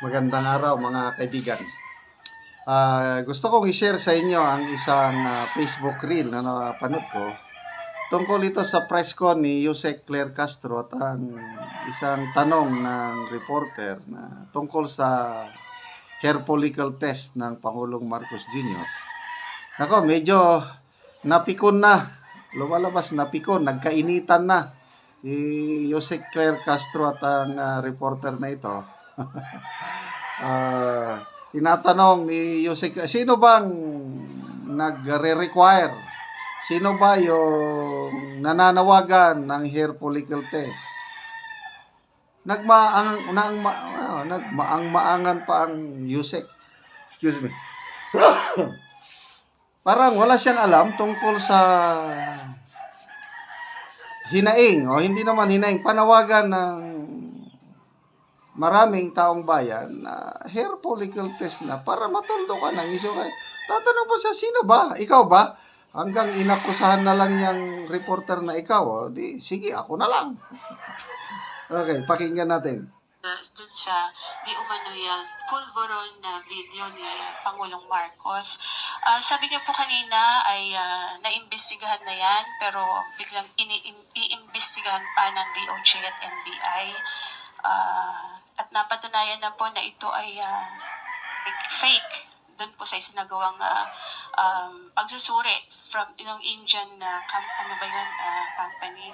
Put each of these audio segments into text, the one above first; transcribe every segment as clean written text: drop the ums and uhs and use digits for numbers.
Magandang araw mga kaibigan. Gusto kong i-share sa inyo ang isang Facebook reel na napanood ko. Tungkol ito sa press con ni Yusek Claire Castro at ang isang tanong ng reporter na tungkol sa hair follicle test ng Pangulong Marcos Jr. Nako, medyo napikon na. Lumalabas, napikon, nagkainitan na. Yusek Claire Castro at ang reporter na ito. Tinatanong ni Yusek, sino bang nagre-require? Sino ba yung nananawagan ng hair follicle test? Nagmaang-maangan pa ang Yusek. Excuse me. Parang wala siyang alam tungkol sa hinaing, o hindi naman hinaing, panawagan ng maraming taong bayan na hair follicle test na para matuldo ka ng isyo. Tatanong mo sa sino ba? Ikaw ba? Hanggang inakusahan na lang yung reporter na ikaw. Di, sige, ako na lang. Okay, pakinggan natin. Dun sa di umano yung pulveron na video ni Pangulong Marcos. Sabi niyo po kanina ay naimbestigahan na yan, pero biglang iimbestigahan pa ng DOJ at NBI. At napatunayan na po na ito ay fake doon po sa isinagawang pagsusuri from Indian company.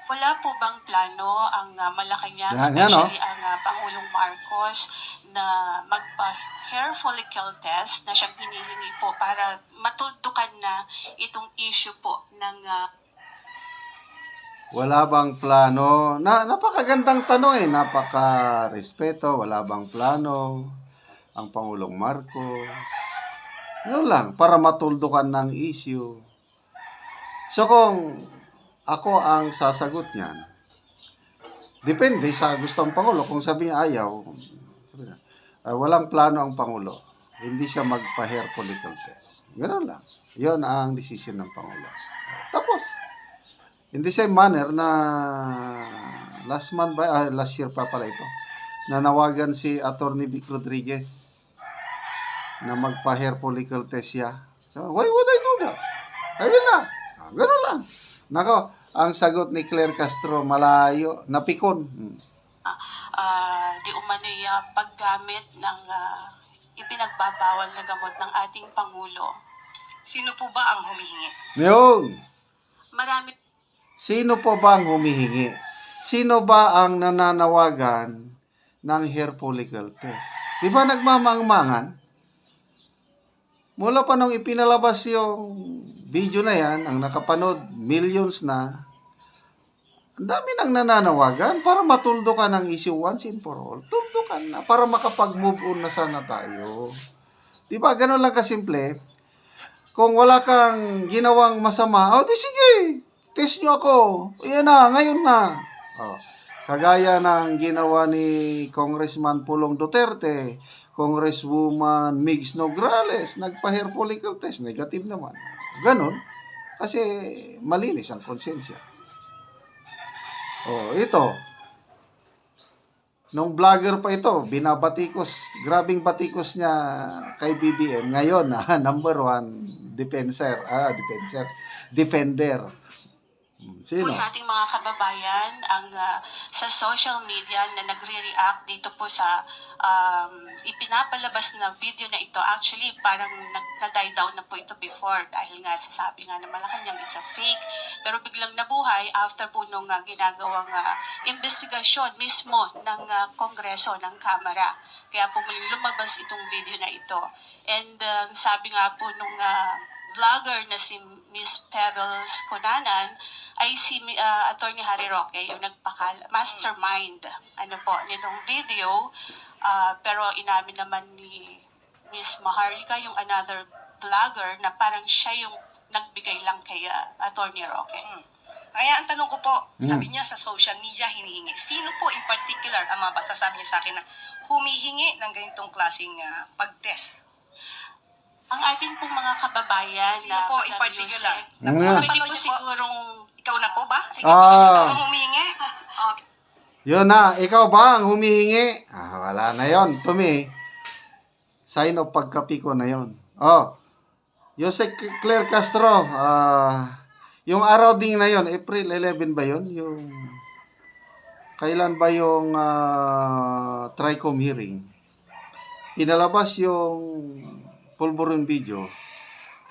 Wala po bang plano ang Malacanang, especially ang Pangulong Marcos, na magpa-hair follicle test na siyang hinihingi po para matuldukan na itong issue po ng wala bang plano? Napakagandang tanong napaka-respeto. Wala bang plano ang Pangulong Marcos? Ano lang, para matuldukan ng issue. So kung ako ang sasagot niyan, depende sa gusto ng Pangulo. Kung sabi niya ayaw, walang plano ang Pangulo. Hindi siya magpa-hair follicle test. Ganoon lang. Yon ang desisyon ng Pangulo. Tapos, in the same manner na last year pa pala ito, nanawagan si Attorney Vic Rodriguez na magpa-hair follicle test siya. So, why would I do that? I will not. Ganoon lang. Nako, ang sagot ni Claire Castro, malayo, napikon. Di umano yung paggamit ng ipinagbabawal na gamot ng ating Pangulo. Sino po ba ang humihingi? Yun. Marami. Sino po ba ang humihingi? Sino ba ang nananawagan ng hair follicle test? Di ba nagmamangmangan? Mula pa nung ipinalabas yung video na yan, ang nakapanood, millions na, ang dami nang nananawagan para matuldo ka ng issue once and for all. Tuldo ka na para makapag-move on na sana tayo. Di ba? Ganun lang kasimple. Kung wala kang ginawang masama, di sige, test nyo ako. Ayan na, ngayon na. Kagaya ng ginawa ni Congressman Pulong Duterte, Congresswoman Migs Nograles, nagpa-hair follicle test, negative naman. Ganon, kasi malinis ang konsensya. Ito, nung vlogger pa ito, binabatikos, grabing batikos niya kay BBM. Ngayon, number one, defender. Sino? Po sa ating mga kababayan ang sa social media na nagre-react dito po sa ipinapalabas na video na ito. Actually, parang nag-die down na po ito before dahil nga sasabi nga na Malacanang it's a fake. Pero biglang nabuhay after po nung ginagawang investigasyon mismo ng Kongreso, ng Kamara. Kaya po muling lumabas itong video na ito. And sabi nga po nung vlogger na si Miss Pebbles Conanan ay si Attorney Harry Roque, yung mastermind nitong video. Pero inamin naman ni Miss Maharlika, yung another vlogger, na parang siya yung nagbigay lang kay Attorney Roque. Kaya ang tanong ko po, sabi niya sa social media hinihingi. Sino po in particular ang mga sasabi niyo sa akin na humihingi ng ganitong klaseng pag-test? Ang ating pong mga kababayan Sino po in particular? Pwede po sigurong Ikaw na po ba? Sige, ikaw ang humihingi? Okay. Yun na, ikaw ba ang humihingi? Wala na yon. Tumi, sign of pagkapiko na yon. Oh, Jose Claire Castro, yung araw ding na yon, April 11 ba yon? Yung, kailan ba yung TRICOM hearing? Pinalabas yung pulburon video.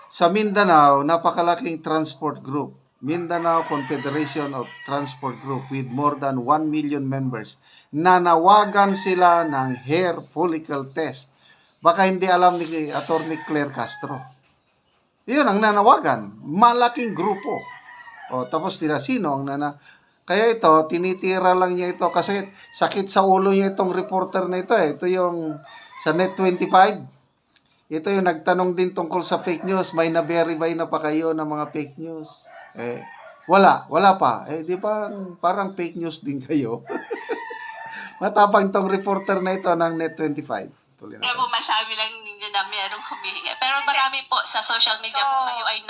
Sa Mindanao, napakalaking transport group. Mindanao Confederation of Transport Group with more than 1 million members. Nanawagan sila ng hair follicle test. Baka hindi alam ni Atty. Claire Castro. Yun ang nanawagan. Malaking grupo. O, tapos sino ang Kaya ito, tinitira lang niya ito kasi sakit sa ulo niya itong reporter na ito. Ito yung sa Net25. Ito yung nagtanong din tungkol sa fake news. May na-verify na pa kayo ng mga fake news. Wala pa. Di ba parang fake news din kayo? Matapang tong reporter na ito ng Net25. Kaya po masabi lang ninyo na merong humihingi. Pero marami po sa social media So, po kayo ay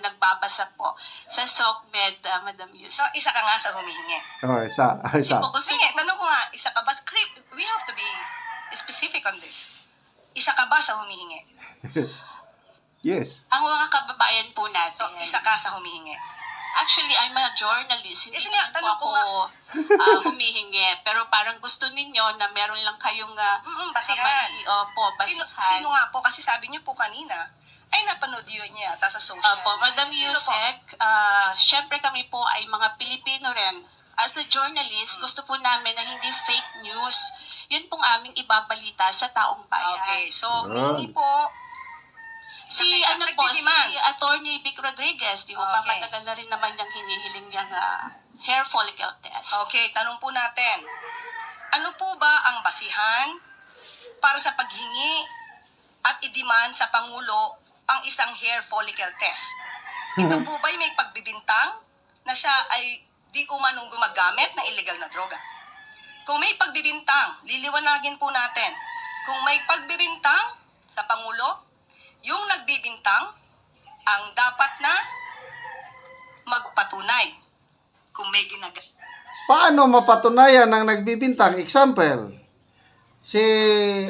nagbabasa po sa SOCMED, Madam Yus. So, isa ka nga sa humihingi. Isa. Kasi po gusto Sige, tanong ko nga, isa ka ba? Kasi we have to be specific on this. Isa ka ba sa humihingi? Yes. ang mga kababayan po So, natin. isa ka sa humihingi. Actually, I'm a journalist. Hindi Kasi nga, po tanong ako ko humihingi. Pero parang gusto ninyo na meron lang kayong Basihan. basihan. Sino nga po? Kasi sabi niyo po kanina, ay napanood yun niya ata sa social. Opo, Madam Sino po? Yusek, syempre kami po ay mga Pilipino rin. As a journalist, gusto po namin na hindi fake news. Yun pong aming ibabalita sa taong bayan. Okay, so humingi po. Si Attorney Vic Rodriguez, di ba Okay. matagal na rin naman yung hinihiling niyang hair follicle test. Okay, tanong po natin. Ano po ba ang basihan para sa paghingi at i-demand sa Pangulo ang isang hair follicle test? Ito po ba'y may pagbibintang na siya ay di umanong gumagamit ng illegal na droga? Kung may pagbibintang, liliwanagin po natin. Kung may pagbibintang sa Pangulo, yung nagbibintang ang dapat na magpatunay kung may Paano mapatunayan ng nagbibintang? Example, si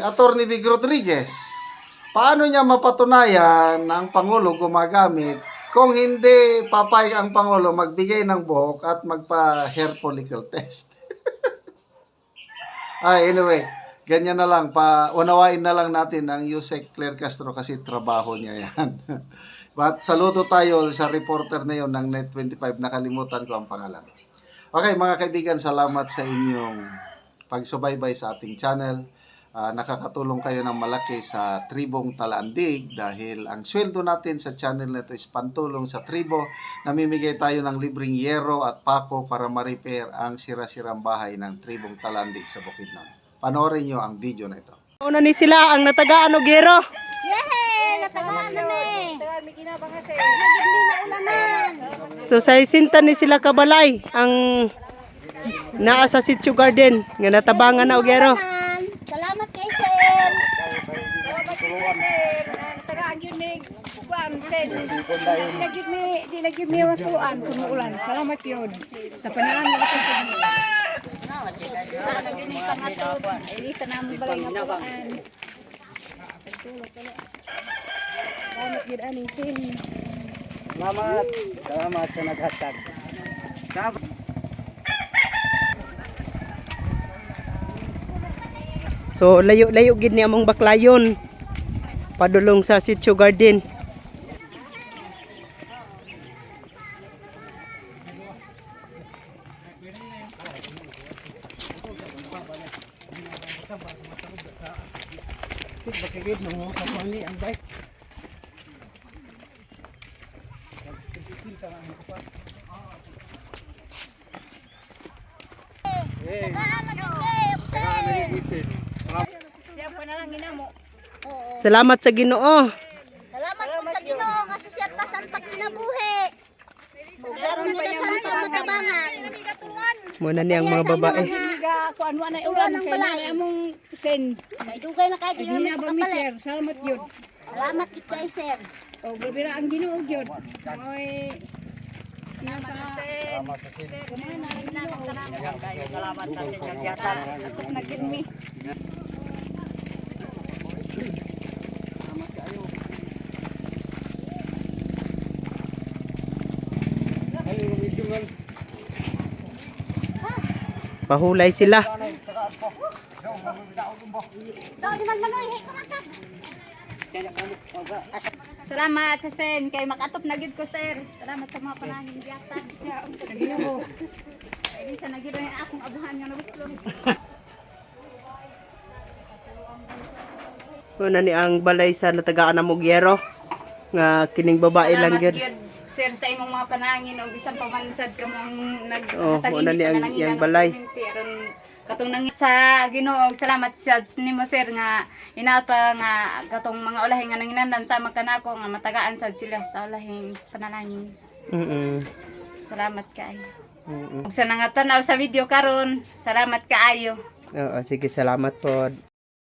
Atty. Vic Rodriguez. Paano niya mapatunayan na ang Pangulo gumagamit kung hindi papayag ang Pangulo magbigay ng buhok at magpa-hair follicle test? Anyway, ganyan na lang. Unawain na lang natin ang Jose Claire Castro kasi trabaho niya yan. But saludo tayo sa reporter na yon ng Net25. Nakalimutan ko ang pangalan. Okay, mga kaibigan, salamat sa inyong pagsubaybay sa ating channel. Nakakatulong kayo ng malaki sa Tribong Talandig dahil ang sweldo natin sa channel na ito is pantulong sa tribo. Namimigay tayo ng libreng yero at pako para ma-repair ang sira-sirang bahay ng Tribong Talandig sa Bukidnon. Panoorin nyo ang video na ito. Una ni sila ang natagaan og gero. Yehey! Natagaan na ni! Nagigli na ulaman! So sa isinta ni sila kabalay ang naa sa Sitio Garden nga natabangan na og gero. Salamat kay Sir! Tagaan yun ni Kuan Sen. Di nag-give me ang kuan kumuulan. Salamat yun. Sa panalangin ako sa inyo. Lagi ni pangato. Hindi sa namin balay nga kuan. Salamat yun aning Sen. Salamat sa naghatag. So layo-layo gid ni among baklayon padulong sa Sitio Garden. Tagaan na ni Siya panalangin na mo. Salamat sa Ginoo. Salamat po sa Ginoo nga sa siya tasan pagkinabuhi. Meron niya daghan sa matabangan. Muna ni ang mga babae. Higa kuan wa na ulan ng kay balay. na among Sen. May dugay na kayo Di yun na ba pagkapalit. Sir? Salamat yun. Salamat kay Sir. O grabe na ang Ginoo yun. Oy Salamat sa inyong yatan. Ako naging mi. Mahulay sila. Salamat sa sen kay makatop na gid ko sir. Salamat sa mga panangin yatan. Ginoo. Ay sa nagid ang akong abuhan nga nabuslong. Una ni ang balay sa natagaan na Mugyero nga kining babae lang Salamat gyud. gyud sir sa imong mga panangin o bisan pamansad ka mong Oh, una ni ang balay. Aron katong nangit sa Ginoo, salamat sa nimo sir nga inaot pa nga katong mga ulahi nga nanginandan sa magkanako nga matagaan sad sila sa ulahing panalangin. Salamat kaayo. Ug sa nangatan sa video karon, salamat kaayo. Oo, sige, salamat po.